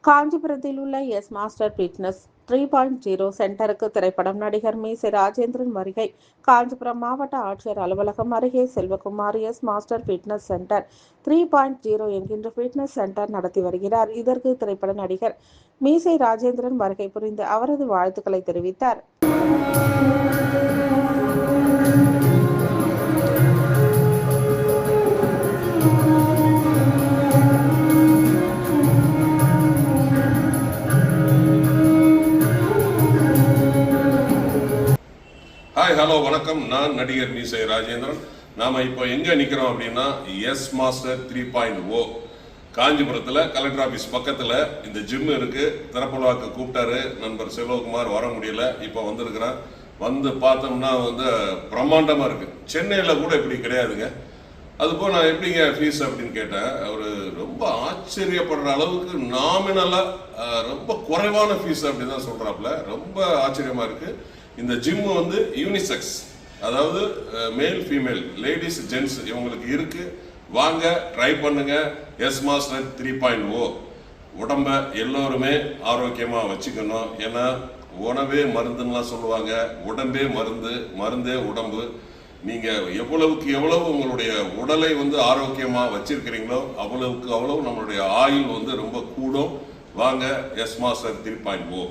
காஞ்சிபுரத்தில் உள்ள S master fitness 3.0 சென்டருக்கு திரைப்படம் நடிகர் மீசை ராஜேந்திரன் வருகை. காஞ்சிபுரம் மாவட்ட ஆட்சியர் அலுவலகம் அருகே Selvakumar S master fitness centre 3.0 என்கின்ற ஃபிட்னஸ் சென்டர் நடத்தி வருகிறார். இதற்கு திரைப்பட நடிகர் மீசை ராஜேந்திரன் வருகை புரிந்து அவரது வாழ்த்துக்களை தெரிவித்தார். ஹாய் ஹலோ வணக்கம். நான் நடிகர் மீசை ராஜேந்திரன். நாம் இப்போ எங்கே நிற்கிறோம் அப்படின்னா எஸ் மாஸ்டர் 3.0 காஞ்சிபுரத்தில் கலெக்டர் ஆஃபீஸ் பக்கத்தில் இந்த ஜிம் இருக்குது. திறப்புலாக்கு கூப்பிட்டாரு நண்பர் செல்வகுமார், வர முடியல, இப்போ வந்திருக்கிறேன். வந்து பார்த்தோம்னா பிரம்மாண்டமாக இருக்குது. சென்னையில் கூட இப்படி கிடையாதுங்க. அதுபோல் நான் எப்படிங்க ஃபீஸ் அப்படின்னு கேட்டேன். அவர் ரொம்ப ஆச்சரியப்படுற அளவுக்கு நாமினலாக ரொம்ப குறைவான ஃபீஸ் அப்படி தான் சொல்கிறாப்புல. ரொம்ப ஆச்சரியமாக இருக்குது. இந்த ஜிம் யூனிசெக்ஸ், அதாவது மேல் ஃபீமேல், லேடிஸ் ஜென்ட்ஸ் இவங்களுக்கு இருக்கு. வாங்க, ட்ரை பண்ணுங்க. எஸ் மாஸ்டர் 3.0 உடம்ப எல்லோருமே ஆரோக்கியமா வச்சுக்கணும். ஏன்னா உணவே மருந்துன்னெலாம் சொல்லுவாங்க. உடம்பே மருந்து, மருந்தே உடம்பு. நீங்க எவ்வளவுக்கு எவ்வளவு உங்களுடைய உடலை ஆரோக்கியமா வச்சிருக்கிறீங்களோ அவ்வளவுக்கு அவ்வளவு நம்மளுடைய ஆயுள் ரொம்ப கூடும். வாங்க, எஸ் மாஸ்டர் 3.0.